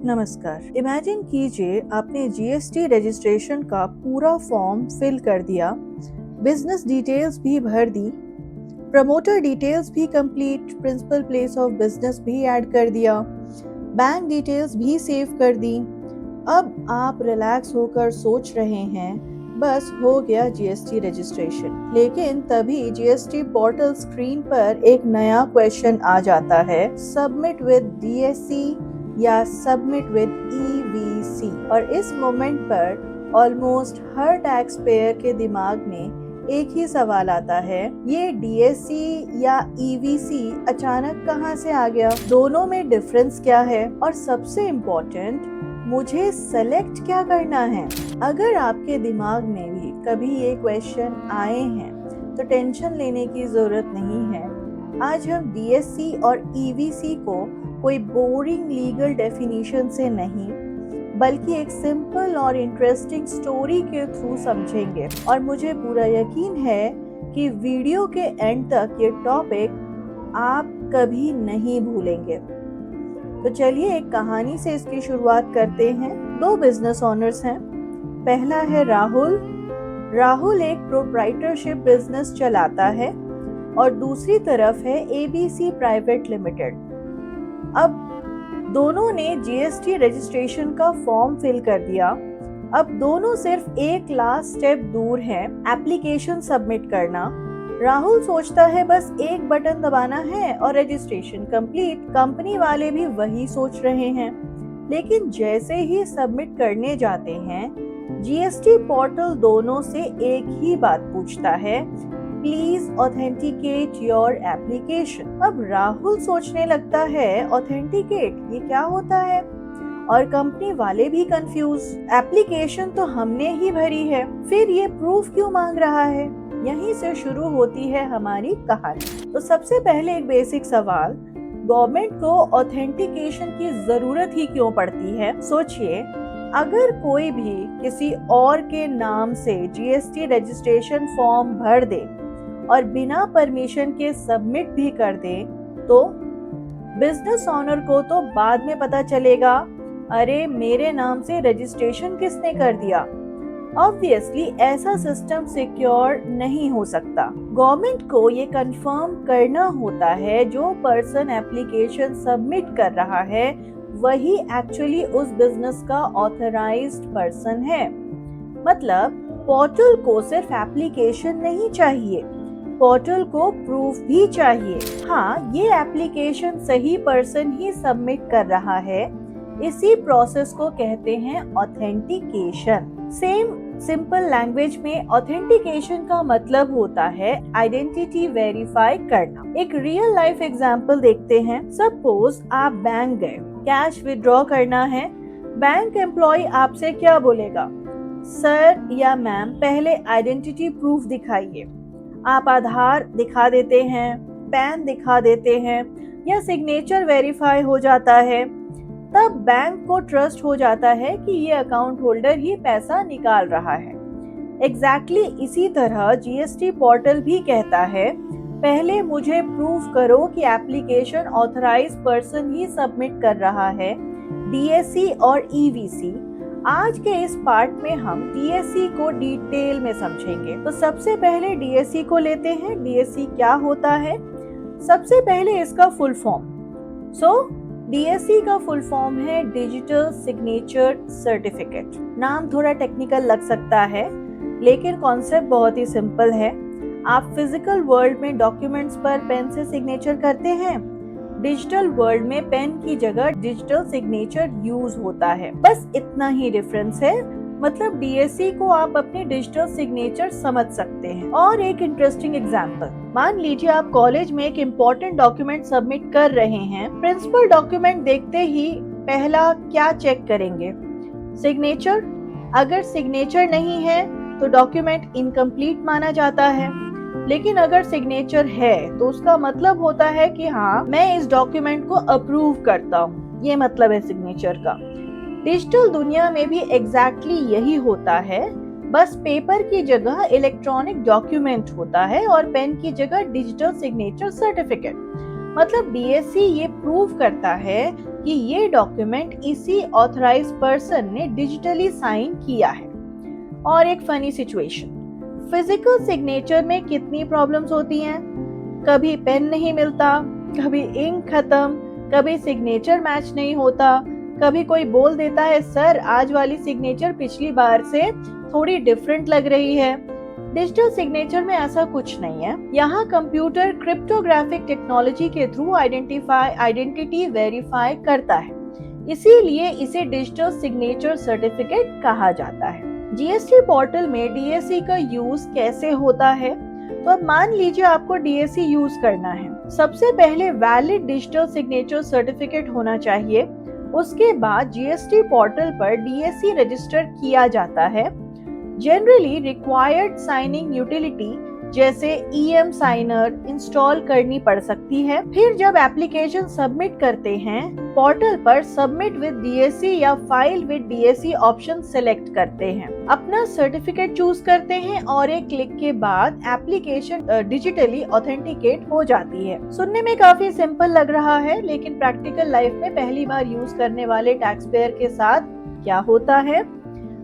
नमस्कार। इमेजिन कीजिए आपने जीएसटी रजिस्ट्रेशन का पूरा फॉर्म फिल कर दिया, बिजनेस डिटेल्स भी भर दी, प्रमोटर डिटेल्स भी complete, principal place of business भी ऐड कर दिया, बैंक डिटेल्स भी सेव कर दी। अब आप रिलैक्स होकर सोच रहे हैं बस हो गया जीएसटी रजिस्ट्रेशन। लेकिन तभी जीएसटी पोर्टल स्क्रीन पर एक नया क्वेश्चन आ जाता है, सबमिट विद डीएससी या सबमिट विद ईवीसी। और इस मोमेंट पर ऑलमोस्ट हर टैक्स पेयर के दिमाग में एक ही सवाल आता है, ये डीएससी या ईवीसी अचानक कहां से आ गया? दोनों में डिफरेंस क्या है? और सबसे इम्पोर्टेंट, मुझे सेलेक्ट क्या करना है? अगर आपके दिमाग में भी कभी ये क्वेश्चन आए हैं तो टेंशन लेने की जरूरत नहीं है। आज हम डीएससी और ईवीसी को कोई बोरिंग लीगल डेफिनेशन से नहीं, बल्कि एक सिंपल और इंटरेस्टिंग स्टोरी के थ्रू समझेंगे। और मुझे पूरा यकीन है कि वीडियो के एंड तक ये टॉपिक आप कभी नहीं भूलेंगे। तो चलिए एक कहानी से इसकी शुरुआत करते हैं। दो बिजनेस ओनर्स हैं। पहला है राहुल। राहुल एक प्रोप्राइटरशिप बिजनेस चलाता है और दूसरी तरफ है एबीसी प्राइवेट लिमिटेड। अब दोनों ने जीएसटी रजिस्ट्रेशन का फॉर्म फिल कर दिया। अब दोनों सिर्फ एक लास्ट स्टेप दूर हैं, एप्लीकेशन सबमिट करना। राहुल सोचता है बस एक बटन दबाना है और रजिस्ट्रेशन कंप्लीट। कंपनी वाले भी वही सोच रहे हैं। लेकिन जैसे ही सबमिट करने जाते हैं, जीएसटी पोर्टल दोनों से एक ही बात पूछता है, प्लीज ऑथेंटिकेट योर एप्लीकेशन। अब राहुल सोचने लगता है, ऑथेंटिकेट ये क्या होता है? और कंपनी वाले भी कंफ्यूज, एप्लीकेशन तो हमने ही भरी है, फिर ये प्रूफ क्यों मांग रहा है? यहीं से शुरू होती है हमारी कहानी। तो सबसे पहले एक बेसिक सवाल, गवर्नमेंट को ऑथेंटिकेशन की जरूरत ही क्यों पड़ती है? सोचिए, अगर कोई भी किसी और के नाम से जीएसटी रजिस्ट्रेशन फॉर्म भर दे और बिना परमिशन के सबमिट भी कर दे, तो बिजनेस ओनर को तो बाद में पता चलेगा, अरे मेरे नाम से रजिस्ट्रेशन किसने कर दिया? ऑब्वियसली ऐसा सिस्टम सिक्योर नहीं हो सकता। गवर्नमेंट को ये कंफर्म करना होता है जो पर्सन एप्लीकेशन सबमिट कर रहा है वही एक्चुअली उस बिजनेस का ऑथराइज्ड पर्सन है। मतलब पोर्टल को सिर्फ एप्लीकेशन नहीं चाहिए, पोर्टल को प्रूफ भी चाहिए। हाँ, ये एप्लीकेशन सही पर्सन ही सबमिट कर रहा है। इसी प्रोसेस को कहते हैं ऑथेंटिकेशन। सेम सिंपल लैंग्वेज में ऑथेंटिकेशन का मतलब होता है आइडेंटिटी वेरीफाई करना। एक रियल लाइफ एग्जांपल देखते हैं। सपोज आप बैंक गए, कैश विड्रॉ करना है। बैंक एम्प्लॉय आपसे क्या बोलेगा? सर या मैम, पहले आइडेंटिटी प्रूफ दिखाइए। आप आधार दिखा देते हैं, पैन दिखा देते हैं या सिग्नेचर वेरीफाई हो जाता है। तब बैंक को ट्रस्ट हो जाता है कि ये अकाउंट होल्डर ही पैसा निकाल रहा है। एग्जैक्टली इसी तरह जीएसटी पोर्टल भी कहता है, पहले मुझे प्रूफ करो कि एप्लीकेशन ऑथराइज पर्सन ही सबमिट कर रहा है, डीएससी और ईवीसी। आज के इस पार्ट में हम डीएससी को डिटेल में समझेंगे। तो सबसे पहले डीएससी को लेते हैं। डीएससी क्या होता है? सबसे पहले इसका फुल फॉर्म। डीएससी का फुल फॉर्म है डिजिटल सिग्नेचर सर्टिफिकेट। नाम थोड़ा टेक्निकल लग सकता है, लेकिन कॉन्सेप्ट बहुत ही सिंपल है। आप फिजिकल वर्ल्ड में डॉक्यूमेंट्स पर पेन से सिग्नेचर करते हैं, डिजिटल वर्ल्ड में पेन की जगह डिजिटल सिग्नेचर यूज होता है। बस इतना ही डिफरेंस है। मतलब डीएससी को आप अपनी डिजिटल सिग्नेचर समझ सकते हैं। और एक इंटरेस्टिंग एग्जांपल, मान लीजिए आप कॉलेज में एक इम्पोर्टेंट डॉक्यूमेंट सबमिट कर रहे हैं। प्रिंसिपल डॉक्यूमेंट देखते ही पहला क्या चेक करेंगे? सिग्नेचर। अगर सिग्नेचर नहीं है तो डॉक्यूमेंट इनकम्प्लीट माना जाता है, लेकिन अगर सिग्नेचर है तो उसका मतलब होता है कि हाँ, मैं इस डॉक्यूमेंट को अप्रूव करता हूँ। ये मतलब है सिग्नेचर का। डिजिटल दुनिया में भी एग्जैक्टली यही होता है, बस पेपर की जगह इलेक्ट्रॉनिक डॉक्यूमेंट होता है और पेन की जगह डिजिटल सिग्नेचर सर्टिफिकेट। मतलब डीएससी ये प्रूव करता है कि ये डॉक्यूमेंट इसी ऑथराइज्ड पर्सन ने डिजिटली साइन किया है। और एक फनी सिचुएशन, फिजिकल सिग्नेचर में कितनी प्रॉब्लम्स होती हैं। कभी पेन नहीं मिलता, कभी इंक खत्म, कभी सिग्नेचर मैच नहीं होता, कभी कोई बोल देता है सर आज वाली सिग्नेचर पिछली बार से थोड़ी डिफरेंट लग रही है। डिजिटल सिग्नेचर में ऐसा कुछ नहीं है। यहाँ कंप्यूटर क्रिप्टोग्राफिक टेक्नोलॉजी के थ्रू आइडेंटिटी वेरीफाई करता है, इसीलिए इसे डिजिटल सिग्नेचर सर्टिफिकेट कहा जाता है। जीएसटी पोर्टल में डीएसी का यूज कैसे होता है? तो अब मान लीजिए आपको डीएसी यूज करना है। सबसे पहले वैलिड डिजिटल सिग्नेचर सर्टिफिकेट होना चाहिए। उसके बाद जीएसटी पोर्टल पर डीएसी रजिस्टर किया जाता है। जनरली रिक्वायर्ड साइनिंग यूटिलिटी जैसे ईएम साइनर इंस्टॉल करनी पड़ सकती है। फिर जब एप्लीकेशन सबमिट करते हैं, पोर्टल पर सबमिट विद डीएसी या file with DAC option select करते हैं, अपना सर्टिफिकेट चूज करते हैं और एक क्लिक के बाद एप्लीकेशन डिजिटली ऑथेंटिकेट हो जाती है। सुनने में काफी सिंपल लग रहा है, लेकिन प्रैक्टिकल लाइफ में पहली बार यूज करने वाले टैक्स पेयर के साथ क्या होता है?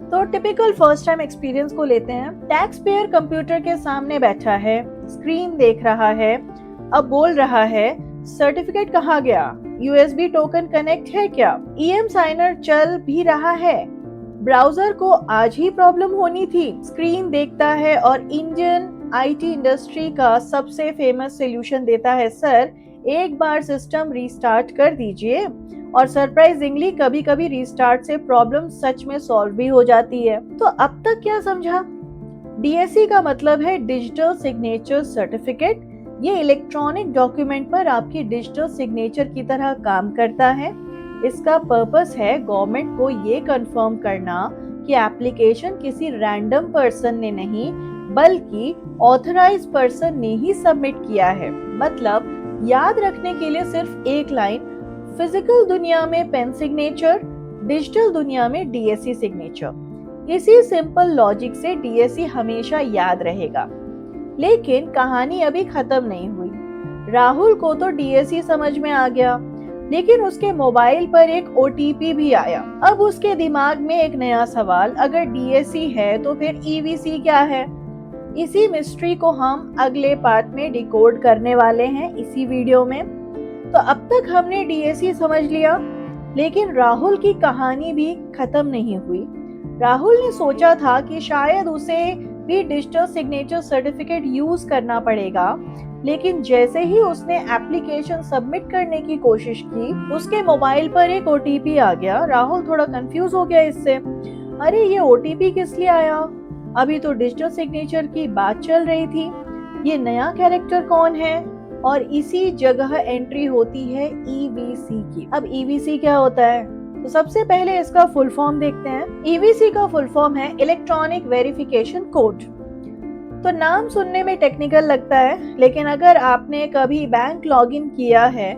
तो टिपिकल फर्स्ट टाइम एक्सपीरियंस को लेते हैं। टैक्स पेयर कंप्यूटर के सामने बैठा है, स्क्रीन देख रहा है, अब बोल रहा है सर्टिफिकेट कहाँ गया, यूएसबी टोकन कनेक्ट है क्या, ईएम साइनर चल भी रहा है, ब्राउजर को आज ही प्रॉब्लम होनी थी। स्क्रीन देखता है और इंडियन आईटी इंडस्ट्री का सबसे फेमस सॉल्यूशन देता है, सर एक बार सिस्टम रीस्टार्ट कर दीजिए। और सरप्राइजिंगली कभी कभी रीस्टार्ट से प्रॉब्लम सच में सॉल्व भी हो जाती है। तो अब तक क्या समझा? डीएसी का मतलब है डिजिटल सिग्नेचर सर्टिफिकेट। ये इलेक्ट्रॉनिक डॉक्यूमेंट पर आपकी डिजिटल सिग्नेचर की तरह काम करता है। इसका पर्पस है गवर्नमेंट को ये कंफर्म करना कि एप्लीकेशन किसी रैंडम पर्सन ने नहीं बल्कि ऑथराइज्ड पर्सन ने ही सबमिट किया है। मतलब याद रखने के लिए सिर्फ एक लाइन, फिजिकल दुनिया में पेन सिग्नेचर, डिजिटल दुनिया में डीएसी सिग्नेचर। इसी सिंपल लॉजिक से डीएसी हमेशा याद रहेगा। लेकिन कहानी अभी खत्म नहीं हुई। राहुल को तो डीएसी समझ में आ गया, लेकिन उसके मोबाइल पर एक ओटीपी भी आया। अब उसके दिमाग में एक नया सवाल, अगर डीएसी है तो फिर ईवीसी क्या है? इसी मिस्ट्री को हम अगले पार्ट में डिकोड करने वाले हैं इसी वीडियो में। तो अब तक हमने डीएसी समझ लिया, लेकिन राहुल की कहानी भी खत्म नहीं हुई। राहुल ने सोचा था कि शायद उसे भी डिजिटल सिग्नेचर सर्टिफिकेट यूज करना पड़ेगा, लेकिन जैसे ही उसने एप्लीकेशन सबमिट करने की कोशिश की, उसके मोबाइल पर एक ओटीपी आ गया। राहुल थोड़ा कंफ्यूज हो गया इससे। अरे ये ओटीपी किस लिए आया? अभी तो डिजिटल सिग्नेचर की बात चल रही थी। ये नया कैरेक्टर कौन है? और इसी जगह एंट्री होती है ईवीसी की। अब ईवीसी क्या होता है? तो सबसे पहले इसका फुल फॉर्म देखते हैं। ईवीसी का फुल फॉर्म है इलेक्ट्रॉनिक वेरिफिकेशन कोड। तो नाम सुनने में टेक्निकल लगता है, लेकिन अगर आपने कभी बैंक लॉगिन किया है,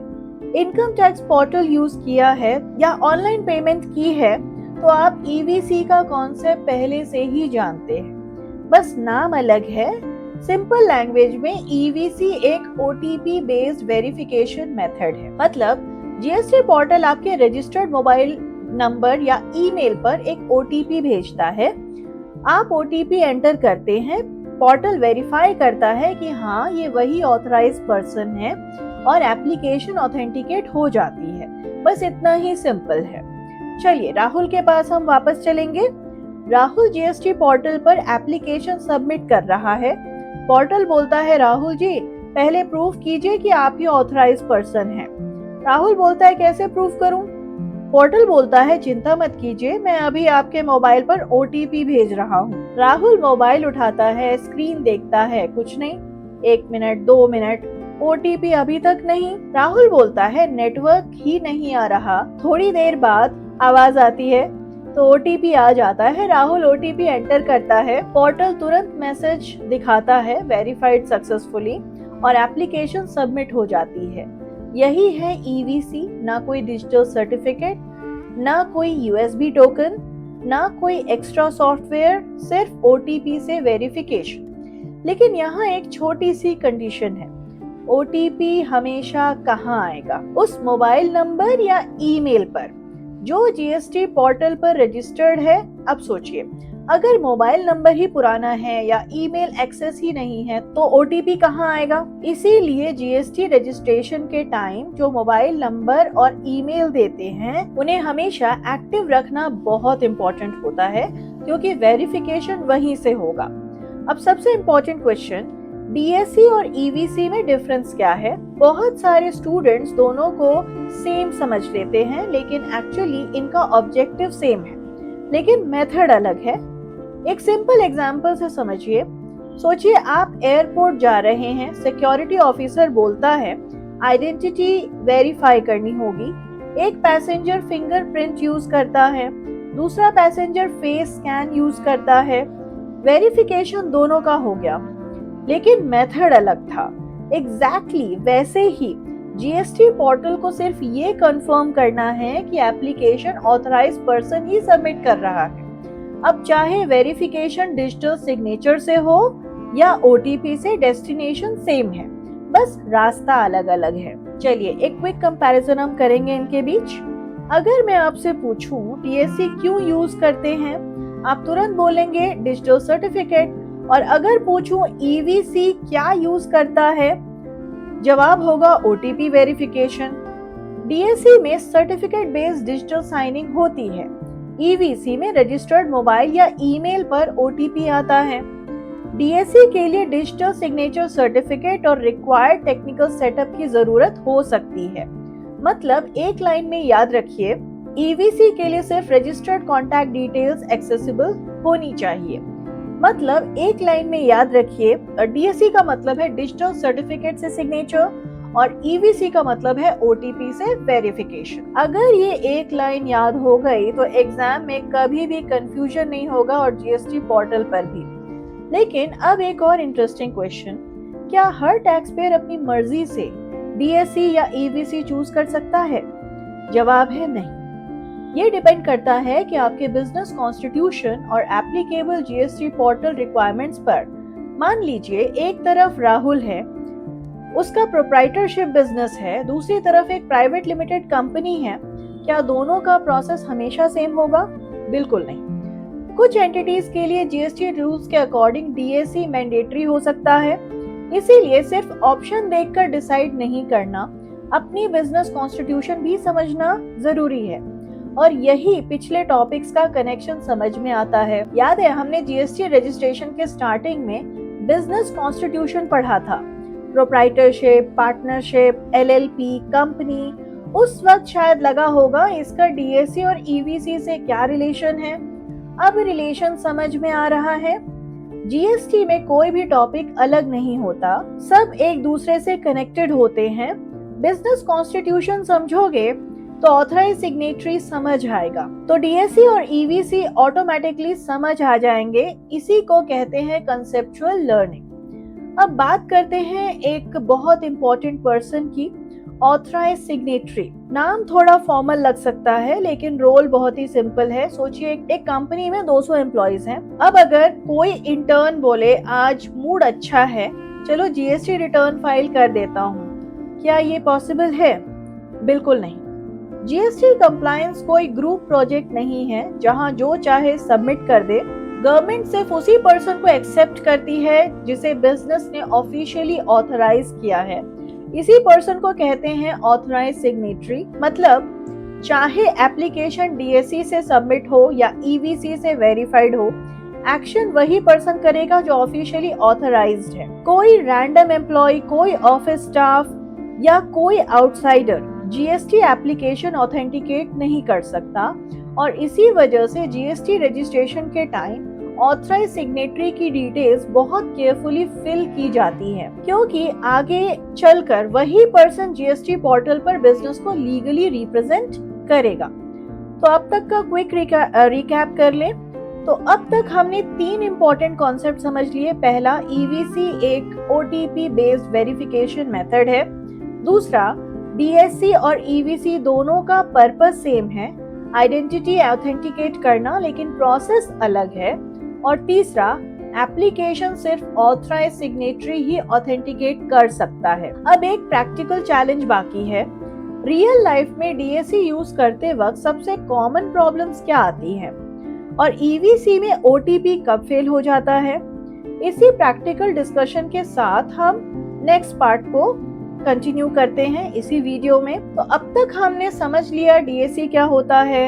इनकम टैक्स पोर्टल यूज किया है या ऑनलाइन पेमेंट की है, तो आप ईवीसी का कॉन्सेप्ट पहले से ही जानते हैं, बस नाम अलग है। सिंपल लैंग्वेज में ईवीसी एक ओटीपी बेस्ड वेरिफिकेशन मेथड है। मतलब जीएसटी पोर्टल आपके रजिस्टर्ड मोबाइल नंबर या ईमेल पर एक ओटीपी भेजता है। आप ओटीपी एंटर करते हैं, पोर्टल वेरीफाई करता है कि हाँ ये वही ऑथराइज्ड पर्सन है और एप्लीकेशन ऑथेंटिकेट हो जाती है। बस इतना ही सिंपल है। चलिए राहुल के पास हम वापस चलेंगे। राहुल जीएसटी पोर्टल पर एप्लीकेशन सबमिट कर रहा है। पोर्टल बोलता है राहुल जी पहले प्रूफ कीजिए कि आप ही ऑथराइज्ड पर्सन हैं। राहुल बोलता है कैसे प्रूफ करूं? पोर्टल बोलता है चिंता मत कीजिए, मैं अभी आपके मोबाइल पर ओटीपी भेज रहा हूं। राहुल मोबाइल उठाता है, स्क्रीन देखता है, कुछ नहीं। 1 मिनट 2 मिनट, ओटीपी अभी तक नहीं। राहुल बोलता है नेटवर्क ही नहीं आ रहा। थोड़ी देर बाद आवाज आती है तो ओटीपी आ जाता है। राहुल ओटीपी एंटर करता है, पोर्टल तुरंत मैसेज दिखाता है वेरीफाइड सक्सेसफुली और एप्लीकेशन सबमिट हो जाती है। यही है ईवीसी, ना कोई डिजिटल सर्टिफिकेट, ना कोई यूएसबी टोकन, ना कोई एक्स्ट्रा सॉफ्टवेयर, सिर्फ ओटीपी से वेरिफिकेशन। लेकिन यहाँ एक छोटी सी कंडीशन है, ओटीपी हमेशा कहाँ आएगा? उस मोबाइल नंबर या ईमेल पर जो जीएसटी पोर्टल पर रजिस्टर्ड है। अब सोचिए, अगर मोबाइल नंबर ही पुराना है या ईमेल एक्सेस ही नहीं है तो ओटीपी कहाँ आएगा? इसीलिए जीएसटी रजिस्ट्रेशन के टाइम जो मोबाइल नंबर और ईमेल देते हैं उन्हें हमेशा एक्टिव रखना बहुत इम्पोर्टेंट होता है, क्योंकि वेरिफिकेशन वहीं से होगा। अब सबसे इम्पोर्टेंट क्वेश्चन, डीएससी और ईवीसी में डिफरेंस क्या है? बहुत सारे स्टूडेंट्स दोनों को सेम समझ लेते हैं, लेकिन एक्चुअली इनका ऑब्जेक्टिव सेम है, लेकिन मेथड अलग है। एक सिंपल एग्जांपल से समझिए। सोचिए आप एयरपोर्ट जा रहे हैं, सिक्योरिटी ऑफिसर बोलता है आइडेंटिटी वेरीफाई करनी होगी। एक पैसेंजर फिंगरप्रिंट यूज करता है, दूसरा पैसेंजर फेस स्कैन यूज करता है। वेरिफिकेशन दोनों का हो गया, लेकिन मेथड अलग था। एग्जैक्टली वैसे ही जीएसटी पोर्टल को सिर्फ ये कंफर्म करना है कि एप्लीकेशन ऑथराइज्ड पर्सन ही सबमिट कर रहा है। अब चाहे वेरिफिकेशन डिजिटल सिग्नेचर से हो या ओटीपी से, डेस्टिनेशन सेम है, बस रास्ता अलग अलग है। चलिए एक क्विक कंपैरिजन हम करेंगे इनके बीच। अगर मैं आपसे पूछूं डीएससी क्यों यूज करते हैं, आप तुरंत बोलेंगे डिजिटल सर्टिफिकेट। और अगर पूछूं ईवीसी क्या यूज करता है, जवाब होगा ओटीपी वेरिफिकेशन। डीएससी में सर्टिफिकेट बेस्ड डिजिटल साइनिंग होती है, ईवीसी में रजिस्टर्ड मोबाइल या ईमेल पर ओटीपी आता है। डीएससी के लिए डिजिटल सिग्नेचर सर्टिफिकेट और रिक्वायर्ड टेक्निकल सेटअप की जरूरत हो सकती है। मतलब एक लाइन में याद रखिए, ईवीसी के लिए सिर्फ रजिस्टर्ड कॉन्टैक्ट डिटेल्स एक्सेसिबल होनी चाहिए। मतलब एक लाइन में याद रखिए, डीएससी का मतलब है डिजिटल सर्टिफिकेट से सिग्नेचर और ईवीसी का मतलब है ओटीपी से वेरिफिकेशन। अगर ये एक लाइन याद हो गई तो एग्जाम में कभी भी कंफ्यूजन नहीं होगा और जीएसटी पोर्टल पर भी। लेकिन अब एक और इंटरेस्टिंग क्वेश्चन, क्या हर टैक्स पेयर अपनी मर्जी से डीएससी या ईवीसी चूज कर सकता है? जवाब है नहीं। ये डिपेंड करता है कि आपके बिजनेस कॉन्स्टिट्यूशन और एप्लीकेबल जीएसटी पोर्टल रिक्वायरमेंट्स पर। मान लीजिए एक तरफ राहुल है, उसका प्रोप्राइटरशिप बिजनेस है, दूसरी तरफ एक प्राइवेट लिमिटेड कंपनी है। क्या दोनों का प्रोसेस हमेशा सेम होगा? बिल्कुल नहीं। कुछ एंटिटीज के लिए जीएसटी रूल्स के अकॉर्डिंग डीएससी मैंडेटरी हो सकता है, इसीलिए सिर्फ ऑप्शन देखकर डिसाइड नहीं करना, अपनी बिजनेस कॉन्स्टिट्यूशन भी समझना जरूरी है। और यही पिछले टॉपिक्स का कनेक्शन समझ में आता है। याद है हमने जीएसटी रजिस्ट्रेशन के स्टार्टिंग में बिजनेस कॉन्स्टिट्यूशन पढ़ा था, प्रोप्राइटरशिप, पार्टनरशिप, एलएलपी, कंपनी। उस वक्त शायद लगा होगा इसका डीएससी और ईवीसी से क्या रिलेशन है। अब रिलेशन समझ में आ रहा है। जीएसटी में कोई भी टॉपिक अलग नहीं होता, सब एक दूसरे से कनेक्टेड होते हैं। बिजनेस कॉन्स्टिट्यूशन समझोगे तो ऑथराइज सिग्नेटरी समझ आएगा, तो डीएससी और ईवीसी ऑटोमेटिकली समझ आ जाएंगे। इसी को कहते हैं कंसेप्चुअल लर्निंग। अब बात करते हैं एक बहुत इंपॉर्टेंट पर्सन की, ऑथराइज सिग्नेटरी। नाम थोड़ा फॉर्मल लग सकता है, लेकिन रोल बहुत ही सिंपल है। सोचिए एक कंपनी में 200 एम्प्लॉइज हैं। अब अगर कोई इंटर्न बोले आज मूड अच्छा है, चलो जीएसटी रिटर्न फाइल कर देता हूँ, क्या ये पॉसिबल है? बिल्कुल नहीं। जीएसटी कंप्लायंस कोई ग्रुप प्रोजेक्ट नहीं है जहां जो चाहे सबमिट कर दे। गवर्नमेंट सिर्फ उसी पर्सन को एक्सेप्ट करती है जिसे बिजनेस ने ऑफिशियली ऑथराइज किया है। इसी पर्सन को कहते हैं ऑथराइज सिग्नेटरी। मतलब चाहे एप्लीकेशन डीएससी से सबमिट हो या ईवीसी से वेरीफाइड हो, एक्शन वही पर्सन करेगा जो ऑफिशियली ऑथराइज्ड है। कोई रैंडम एम्प्लॉय, कोई ऑफिस स्टाफ या कोई आउटसाइडर जीएसटी एप्लीकेशन ऑथेंटिकेट नहीं कर सकता। और इसी वजह से जीएसटी रजिस्ट्रेशन के टाइम ऑथराइज सिग्नेटरी की डिटेल्स बहुत केयरफुली फिल की जाती है, क्योंकि आगे चलकर वही पर्सन जीएसटी पोर्टल पर बिजनेस को लीगली रिप्रेजेंट करेगा। तो अब तक का क्विक रिकैप कर ले। तो अब तक हमने 3 इंपॉर्टेंट कॉन्सेप्ट समझ लिए। पहला, ईवीसी एक ओटीपी बेस्ड वेरिफिकेशन मेथड है। दूसरा, डीएससी और ईवीसी दोनों का पर्पस सेम है, आइडेंटिटी ऑथेंटिकेट करना, लेकिन प्रोसेस अलग है। और तीसरा, एप्लीकेशन सिर्फ ऑथराइज सिग्नेटरी ही ऑथेंटिकेट कर सकता है। अब एक प्रैक्टिकल चैलेंज बाकी है। रियल लाइफ में डीएसी यूज करते वक्त सबसे कॉमन प्रॉब्लम्स क्या आती हैं और ईवीसी में ओटीपी कब फेल हो जाता है? इसी प्रैक्टिकल डिस्कशन के साथ हम नेक्स्ट पार्ट को कंटिन्यू करते हैं इसी वीडियो में। तो अब तक हमने समझ लिया डीएसी क्या होता है,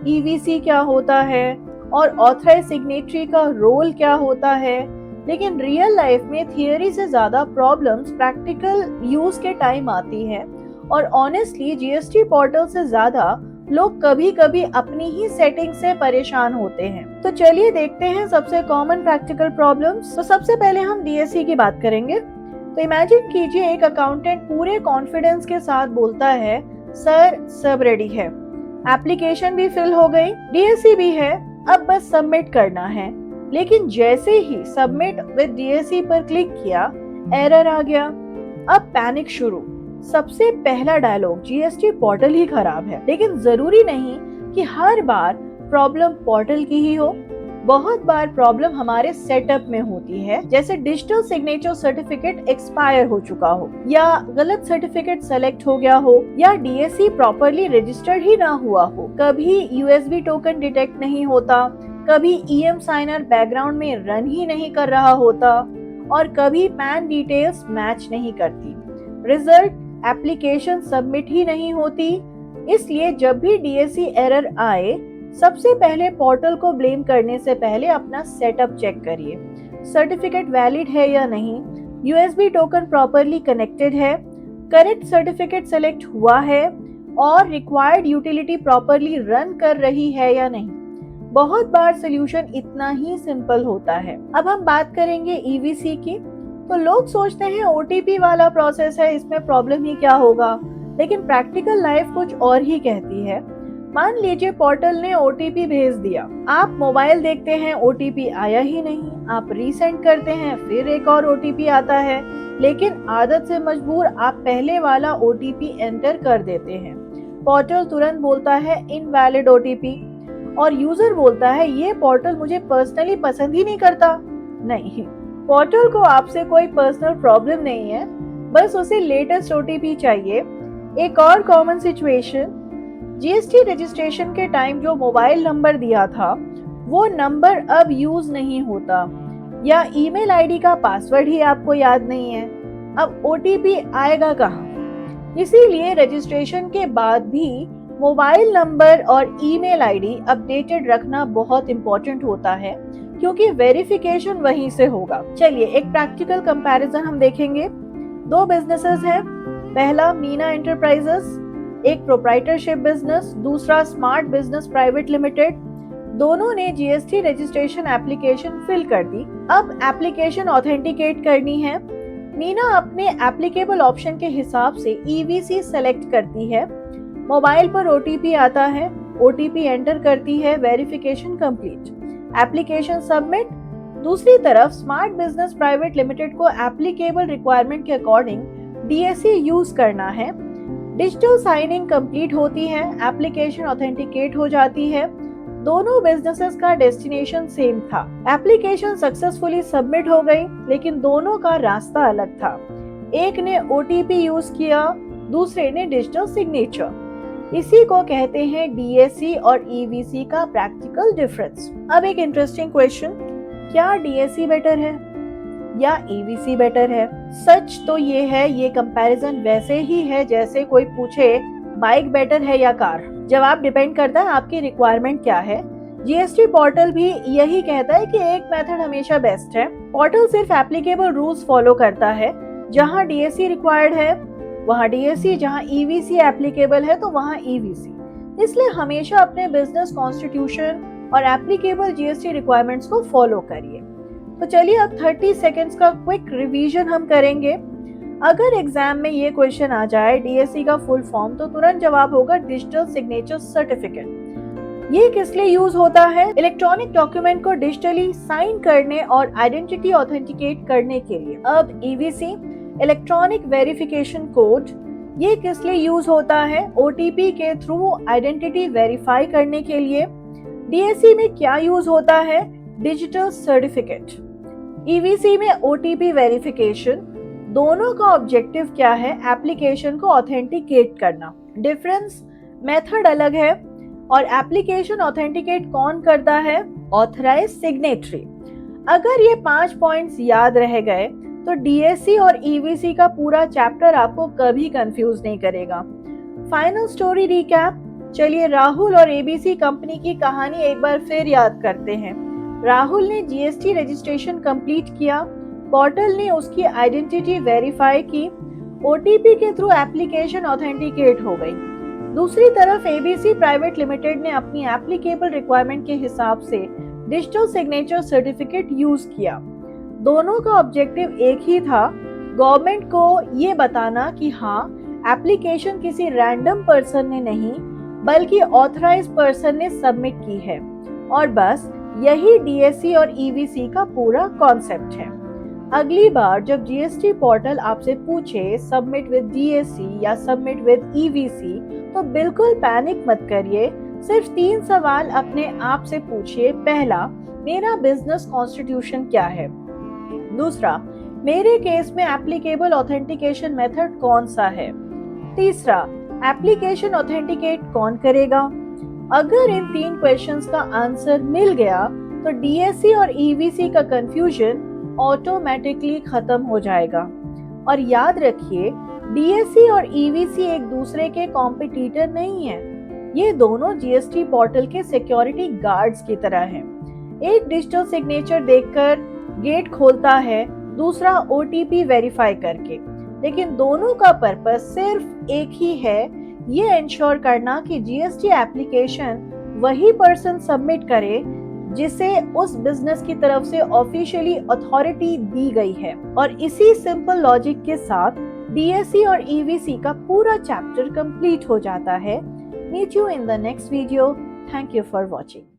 ईवीसी क्या होता है और ऑथराइज सिग्नेटरी का रोल क्या होता है, लेकिन रियल लाइफ में थियरी से ज्यादा प्रॉब्लम्स प्रैक्टिकल यूज के टाइम आती है और ऑनेस्टली जीएसटी पोर्टल से ज्यादा लोग कभी कभी अपनी ही सेटिंग से परेशान होते हैं। तो चलिए देखते हैं सबसे कॉमन प्रैक्टिकल प्रॉब्लम्स। तो सबसे पहले हम डीएसी की बात करेंगे। तो इमेजिन कीजिए एक अकाउंटेंट पूरे कॉन्फिडेंस के साथ बोलता है, सर सब रेडी है, एप्लीकेशन भी फिल हो गई, डीएसी भी है, अब बस सबमिट करना है। लेकिन जैसे ही सबमिट विद डीएसी पर क्लिक किया, एरर आ गया। अब पैनिक शुरू। सबसे पहला डायलॉग, जीएसटी पोर्टल ही खराब है। लेकिन जरूरी नहीं कि हर बार प्रॉब्लम पोर्टल की ही हो। बहुत बार प्रॉब्लम हमारे सेटअप में होती है, जैसे डिजिटल सिग्नेचर सर्टिफिकेट एक्सपायर हो चुका हो या गलत सर्टिफिकेट सेलेक्ट हो गया हो या डीएसी प्रॉपर्ली रजिस्टर्ड ही ना हुआ हो। कभी यूएसबी टोकन डिटेक्ट नहीं होता, कभी ईएम साइनर बैकग्राउंड में रन ही नहीं कर रहा होता और कभी पैन डिटेल्स मैच नहीं करती। रिजल्ट, एप्लीकेशन सबमिट ही नहीं होती। इसलिए जब भी डीएसी एरर आए, सबसे पहले पोर्टल को ब्लेम करने से पहले अपना सेटअप चेक करिए। सर्टिफिकेट वैलिड है या नहीं, यूएसबी टोकन प्रॉपर्ली कनेक्टेड है, करेक्ट सर्टिफिकेट सेलेक्ट हुआ है और रिक्वायर्ड यूटिलिटी प्रॉपर्ली रन कर रही है या नहीं। बहुत बार सोल्यूशन इतना ही सिंपल होता है। अब हम बात करेंगे ईवीसी की। तो लोग सोचते हैं ओटीपी वाला प्रोसेस है, इसमें प्रॉब्लम ही क्या होगा, लेकिन प्रैक्टिकल लाइफ कुछ और ही कहती है। मान लीजिए पोर्टल ने ओटीपी भेज दिया, आप मोबाइल देखते हैं, ओटीपी आया ही नहीं, आप रीसेंड करते हैं, फिर एक और ओटीपी आता है, लेकिन आदत से मजबूर आप पहले वाला ओटीपी एंटर कर देते हैं। पोर्टल तुरंत बोलता है इनवैलिड ओटीपी और यूजर बोलता है ये पोर्टल मुझे पर्सनली पसंद ही नहीं करता। नहीं, पोर्टल को आपसे कोई पर्सनल प्रॉब्लम नहीं है, बस उसे लेटेस्ट ओटीपी चाहिए। एक और कॉमन सिचुएशन, जीएसटी रजिस्ट्रेशन के टाइम जो मोबाइल नंबर दिया था वो नंबर अब यूज नहीं होता या ईमेल आईडी का पासवर्ड ही आपको याद नहीं है। अब ओटीपी आएगा कहाँ? इसीलिए रजिस्ट्रेशन के बाद भी मोबाइल नंबर और ईमेल आईडी अपडेटेड रखना बहुत इंपॉर्टेंट होता है, क्योंकि वेरिफिकेशन वहीं से होगा। चलिए एक प्रैक्टिकल कंपैरिजन हम देखेंगे। दो बिजनेसेस हैं, पहला मीना एंटरप्राइजेस, एक प्रोप्राइटरशिप बिजनेस, दूसरा स्मार्ट बिजनेस प्राइवेट लिमिटेड। दोनों ने जीएसटी रजिस्ट्रेशन एप्लीकेशन फिल कर दी। अब एप्लीकेशन ऑथेंटिकेट करनी है। मीना अपने एप्लीकेबल ऑप्शन के हिसाब से ईवीसी सेलेक्ट करती है, मोबाइल पर ओटीपी आता है, ओटीपी एंटर करती है, वेरिफिकेशन कंप्लीट, एप्लीकेशन सबमिट। दूसरी तरफ स्मार्ट बिजनेस प्राइवेट लिमिटेड को एप्लीकेबल रिक्वायरमेंट के अकॉर्डिंग डीएसी यूज करना है। डिजिटल साइनिंग कंप्लीट होती है, एप्लीकेशन ऑथेंटिकेट हो जाती है। दोनों बिजनेसेस का डेस्टिनेशन सेम था, एप्लीकेशन सक्सेसफुली सबमिट हो गई, लेकिन दोनों का रास्ता अलग था। एक ने ओटीपी यूज किया, दूसरे ने डिजिटल सिग्नेचर। इसी को कहते हैं डीएसी और ईवीसी का प्रैक्टिकल डिफरेंस। अब एक इंटरेस्टिंग क्वेश्चन, क्या डीएसी बेटर है या ईवीसी बेटर है? सच तो ये है, ये कंपैरिजन वैसे ही है जैसे कोई पूछे बाइक बेटर है या कार। जवाब डिपेंड करता है आपकी रिक्वायरमेंट क्या है। जीएसटी पोर्टल भी यही कहता है कि एक मेथड हमेशा बेस्ट है। पोर्टल सिर्फ एप्लीकेबल रूल्स फॉलो करता है, जहां डीएसी रिक्वायर्ड है वहां डीएसी, जहां ईवीसी एप्लीकेबल है तो वहां ईवीसी। इसलिए हमेशा अपने बिजनेस कॉन्स्टिट्यूशन और एप्लीकेबल जीएसटी रिक्वायरमेंट्स को फॉलो करिए। तो चलिए अब 30 सेकेंड्स का क्विक रिवीजन हम करेंगे। अगर एग्जाम में ये क्वेश्चन आ जाए डीएसी का फुल फॉर्म, तो तुरंत जवाब होगा डिजिटल सिग्नेचर सर्टिफिकेट। ये किस लिए यूज होता है? इलेक्ट्रॉनिक डॉक्यूमेंट को डिजिटली साइन करने और आइडेंटिटी ऑथेंटिकेट करने के लिए। अब ईवीसी, इलेक्ट्रॉनिक वेरिफिकेशन कोड, ये किस लिए यूज होता है? ओटीपी के थ्रू आइडेंटिटी वेरीफाई करने के लिए। डीएसी में क्या यूज होता है? Digital certificate. ईवीसी में ओटीपी वेरिफिकेशन, दोनों का ऑब्जेक्टिव क्या है? एप्लीकेशन को ऑथेंटिकेट करना। डिफरेंस, मेथड अलग है और एप्लीकेशन ऑथेंटिकेट कौन करता है? Authorize signatory. अगर ये 5 पॉइंट्स याद रह गए तो डीएससी और ईवीसी का पूरा चैप्टर आपको कभी कंफ्यूज नहीं करेगा। Final story recap. चलिए राहुल और एबीसी कंपनी की कहानी एक बार फिर याद करते हैं। राहुल ने जीएसटी रजिस्ट्रेशन कंप्लीट किया, पोर्टल ने उसकी आइडेंटिटी वेरीफाई की, ओटीपी के थ्रू एप्लीकेशन ऑथेंटिकेट हो गई। दूसरी तरफ एबीसी प्राइवेट लिमिटेड ने अपनी एप्लीकेबल रिक्वायरमेंट के हिसाब से डिजिटल सिग्नेचर सर्टिफिकेट यूज किया। दोनों का ऑब्जेक्टिव एक ही था, गवर्नमेंट को ये बताना कि हाँ, एप्लीकेशन किसी रैंडम पर्सन ने नहीं बल्कि ऑथराइज पर्सन ने सबमिट की है। और बस यही डीएससी और ईवीसी का पूरा कॉन्सेप्ट है। अगली बार जब जीएसटी पोर्टल आपसे पूछे सबमिट विद डीएससी या सबमिट विद ईवीसी तो बिल्कुल पैनिक मत करिए। सिर्फ 3 सवाल अपने आप से पूछिए। पहला, मेरा बिजनेस कॉन्स्टिट्यूशन क्या है? दूसरा, मेरे केस में एप्लीकेबल ऑथेंटिकेशन मेथड कौन सा है? तीसरा, एप्लीकेशन ऑथेंटिकेट कौन करेगा? अगर इन 3 क्वेश्चंस का आंसर मिल गया तो डीएससी और ईवीसी का कंफ्यूजन ऑटोमेटिकली खत्म हो जाएगा। और याद रखिए, डीएससी और ईवीसी एक दूसरे के कॉम्पिटिटर नहीं है। ये दोनों जीएसटी पोर्टल के सिक्योरिटी गार्ड्स की तरह हैं। एक डिजिटल सिग्नेचर देखकर गेट खोलता है, दूसरा ओटीपी वेरीफाई करके। लेकिन दोनों का पर्पस सिर्फ एक ही है, ये इंश्योर करना कि जीएसटी एप्लीकेशन वही पर्सन सबमिट करे जिसे उस बिजनेस की तरफ से ऑफिशियली अथॉरिटी दी गई है। और इसी सिंपल लॉजिक के साथ डीएससी और ईवीसी का पूरा चैप्टर कंप्लीट हो जाता है। Meet you in the next video. Thank you for watching.